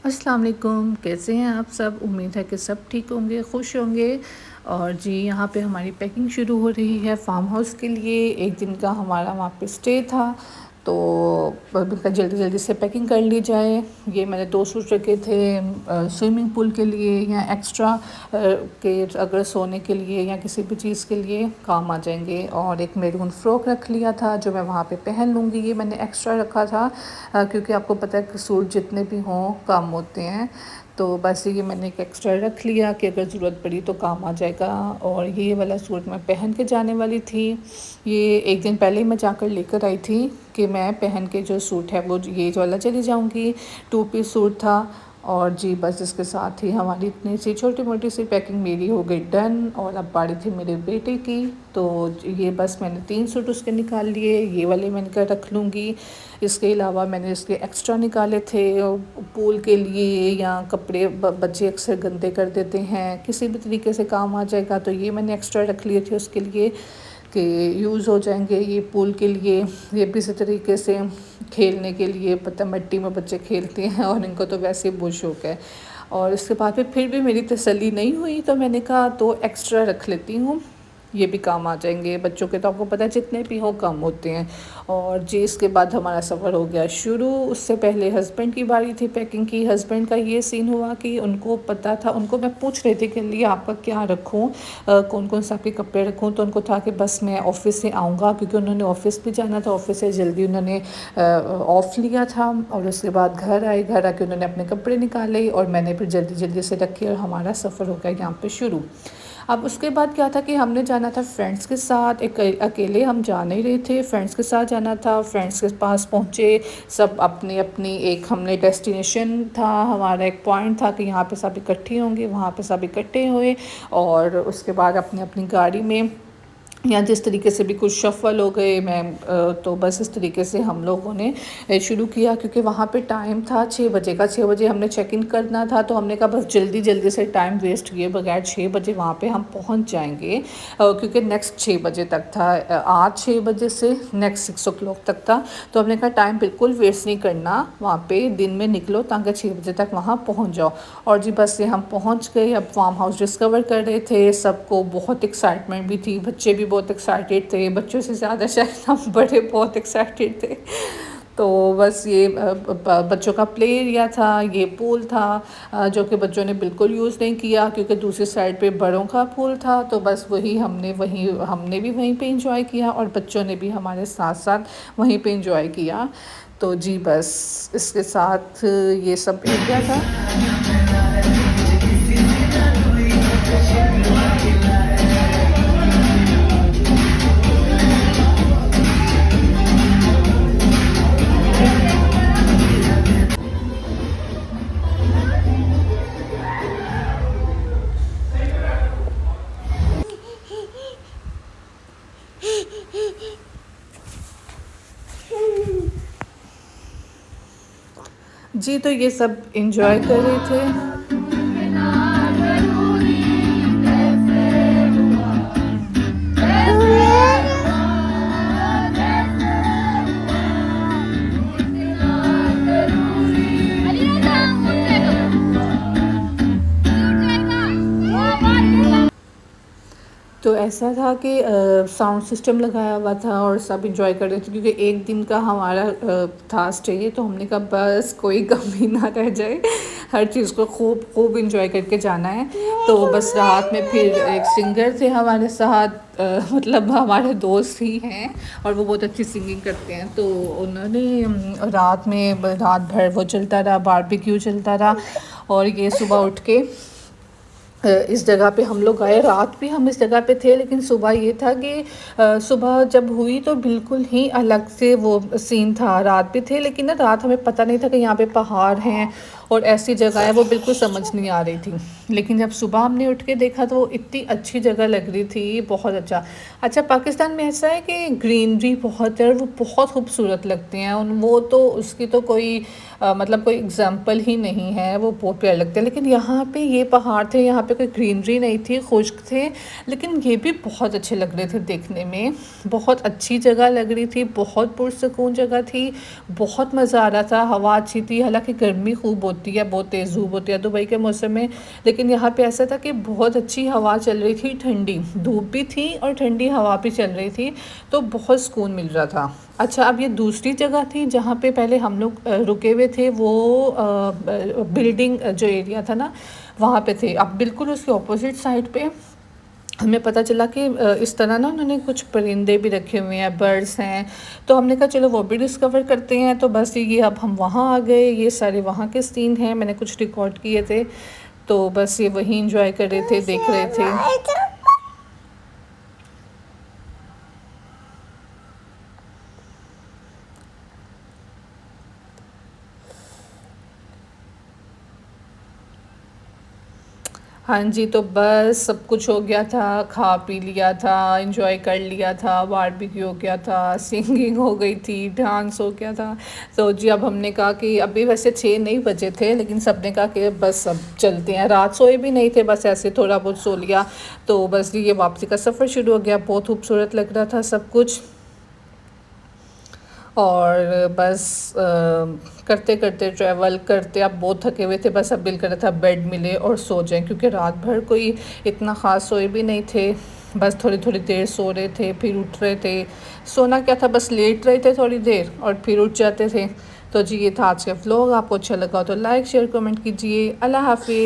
अस्सलाम वालेकुम, कैसे हैं आप सब? उम्मीद है कि सब ठीक होंगे, खुश होंगे। और जी यहाँ पे हमारी पैकिंग शुरू हो रही है फ़ार्म हाउस के लिए। एक दिन का हमारा वहाँ पे स्टे था, तो जल्दी जल्दी से पैकिंग कर ली जाए। ये मैंने 2 सूट रखे थे स्विमिंग पूल के लिए या एक्स्ट्रा के अगर सोने के लिए या किसी भी चीज़ के लिए काम आ जाएंगे। और एक मेरून फ़्रॉक रख लिया था जो मैं वहाँ पे पहन लूँगी, ये मैंने एक्स्ट्रा रखा था क्योंकि आपको पता है कि सूट जितने भी हों काम होते हैं। तो बस ये मैंने एक एक्स्ट्रा रख लिया कि अगर ज़रूरत पड़ी तो काम आ जाएगा। और ये वाला सूट मैं पहन के जाने वाली थी। ये एक दिन पहले ही मैं जाकर लेकर आई थी कि मैं पहन के जो सूट है वो ये वाला चली जाऊंगी। 2 पीस सूट था। और जी बस इसके साथ ही हमारी इतनी सी छोटी मोटी सी पैकिंग मेरी हो गई डन। और अब बारी थी मेरे बेटे की, तो ये बस मैंने 3 सूट उसके निकाल लिए, ये वाले मैंने कहा रख लूँगी। इसके अलावा मैंने इसके एक्स्ट्रा निकाले थे पूल के लिए, या कपड़े बच्चे अक्सर गंदे कर देते हैं, किसी भी तरीके से काम आ जाएगा, तो ये मैंने एक्स्ट्रा रख लिए थे उसके लिए कि यूज़ हो जाएंगे ये पूल के लिए। ये भी इसी तरीके से खेलने के लिए, पता मिट्टी में बच्चे खेलते हैं और इनको तो वैसे ही बहुत शौक है। और इसके बाद फिर भी मेरी तसल्ली नहीं हुई, तो मैंने कहा तो एक्स्ट्रा रख लेती हूँ, ये भी काम आ जाएंगे। बच्चों के तो आपको पता है जितने भी हो कम होते हैं। और जी इसके बाद हमारा सफ़र हो गया शुरू। उससे पहले हस्बैंड की बारी थी पैकिंग की। हस्बैंड का ये सीन हुआ कि उनको पता था, उनको मैं पूछ रही थी कि लिए आपका क्या रखूँ, कौन कौन सा आपके कपड़े रखूँ। तो उनको था कि बस मैं ऑफ़िस से आऊँगा, क्योंकि उन्होंने ऑफ़िस भी जाना था। ऑफ़िस से जल्दी उन्होंने ऑफ़ लिया था और उसके बाद घर आए। घर आके उन्होंने अपने कपड़े निकाले और मैंने फिर जल्दी जल्दी से रखे और हमारा सफ़र हो गया यहाँ पे शुरू। अब उसके बाद क्या था कि हमने जाना था फ्रेंड्स के साथ। एक अकेले हम जा नहीं रहे थे, फ्रेंड्स के साथ जाना था। फ्रेंड्स के पास पहुँचे, सब अपनी अपनी एक हमने डेस्टिनेशन था, हमारा एक पॉइंट था कि यहाँ पे सब इकट्ठे होंगे, वहाँ पे सब इकट्ठे हुए। और उसके बाद अपनी अपनी गाड़ी में या जिस तरीके से भी कुछ शफ़ल हो गए। तो बस इस तरीके से हम लोगों ने शुरू किया, क्योंकि वहाँ पे टाइम था 6 बजे का। 6 बजे हमने चेक इन करना था, तो हमने कहा बस जल्दी जल्दी से टाइम वेस्ट किए बगैर 6 बजे वहाँ पे हम पहुँच जाएंगे, क्योंकि नेक्स्ट 6 बजे तक था। आज 6 बजे से नेक्स्ट 6 ओ क्लॉक तक था। तो हमने कहा टाइम बिल्कुल वेस्ट नहीं करना, वहाँ पे दिन में निकलो ताकि 6 बजे तक वहाँ पहुँच जाओ। और जी बस से हम पहुँच गए। अब फार्म हाउस डिस्कवर कर रहे थे, सबको बहुत एक्साइटमेंट भी थी, बच्चे भी बहुत एक्साइटेड थे, बच्चों से ज़्यादा शायद हम बड़े बहुत एक्साइटेड थे। तो बस ये बच्चों का प्ले एरिया था, ये पूल था जो कि बच्चों ने बिल्कुल यूज़ नहीं किया, क्योंकि दूसरी साइड पे बड़ों का पूल था। तो बस हमने भी वहीं पे इंजॉय किया और बच्चों ने भी हमारे साथ साथ वहीं पे इंजॉय किया। तो जी बस इसके साथ ये सब एरिया था। जी तो ये सब एंजॉय कर रहे थे। तो ऐसा था कि साउंड सिस्टम लगाया हुआ था और सब इंजॉय कर रहे थे, क्योंकि एक दिन का हमारा था स्टे। तो हमने कहा बस कोई कमी ना रह जाए, हर चीज़ को खूब खूब इंजॉय करके जाना है। तो बस रात में फिर एक सिंगर थे हमारे साथ, मतलब हमारे दोस्त ही हैं और वो बहुत अच्छी सिंगिंग करते हैं। तो उन्होंने रात भर वो चलता रहा, बारबेक्यू चलता रहा। और ये सुबह उठ के इस जगह पे हम लोग आए। रात भी हम इस जगह पे थे, लेकिन सुबह ये था कि सुबह जब हुई तो बिल्कुल ही अलग से वो सीन था। रात भी थे, लेकिन ना रात हमें पता नहीं था कि यहाँ पे पहाड़ हैं और ऐसी जगह है, वो बिल्कुल समझ नहीं आ रही थी। लेकिन जब सुबह हमने उठ के देखा तो वो इतनी अच्छी जगह लग रही थी, बहुत अच्छा। पाकिस्तान में ऐसा है कि ग्रीनरी बहुत है और वो बहुत खूबसूरत लगते हैं। वो तो उसकी तो कोई मतलब कोई एग्जाम्पल ही नहीं है, वो बहुत प्यारे लगते हैं। लेकिन यहाँ पे ये पहाड़ थे, यहाँ पे कोई ग्रीनरी नहीं थी, खुश्क थे, लेकिन ये भी बहुत अच्छे लग रहे थे देखने में। बहुत अच्छी जगह लग रही थी, बहुत पुरसकून जगह थी, बहुत मज़ा आ रहा था। हवा अच्छी थी, हालांकि गर्मी खूब होती होती है, बहुत तेज़ धूप होती है दुबई के मौसम में। लेकिन यहाँ पे ऐसा था कि बहुत अच्छी हवा चल रही थी, ठंडी धूप भी थी और ठंडी हवा भी चल रही थी, तो बहुत सुकून मिल रहा था। अच्छा, अब ये दूसरी जगह थी जहाँ पे पहले हम लोग रुके हुए थे, वो बिल्डिंग जो एरिया था ना वहाँ पे थे। अब बिल्कुल उसके ऑपोजिट साइड पे हमें पता चला कि इस तरह ना उन्होंने कुछ परिंदे भी रखे हुए हैं, बर्ड्स हैं, तो हमने कहा चलो वो भी डिस्कवर करते हैं। तो बस ये अब हम वहाँ आ गए, ये सारे वहाँ के सीन हैं, मैंने कुछ रिकॉर्ड किए थे, तो बस ये वहीं इंजॉय कर रहे थे, देख रहे थे। हाँ जी, तो बस सब कुछ हो गया था, खा पी लिया था, एंजॉय कर लिया था, बारबेक्यू हो गया था, सिंगिंग हो गई थी, डांस हो गया था। तो जी अब हमने कहा कि अभी वैसे 6 नहीं बजे थे, लेकिन सब ने कहा कि बस अब चलते हैं। रात सोए भी नहीं थे, बस ऐसे थोड़ा बहुत सो लिया। तो बस जी ये वापसी का सफ़र शुरू हो गया। बहुत खूबसूरत लग रहा था सब कुछ, और बस करते करते ट्रैवल करते अब बहुत थके हुए थे, बस अब दिल कर रहा था बेड मिले और सो जाएं, क्योंकि रात भर कोई इतना ख़ास सोए भी नहीं थे। बस थोड़ी थोड़ी देर सो रहे थे, फिर उठ रहे थे। सोना क्या था, बस लेट रहे थे थोड़ी देर और फिर उठ जाते थे। तो जी ये था आज का व्लॉग। आपको अच्छा लगा तो लाइक शेयर कमेंट कीजिए। अल्लाह हाफिज़।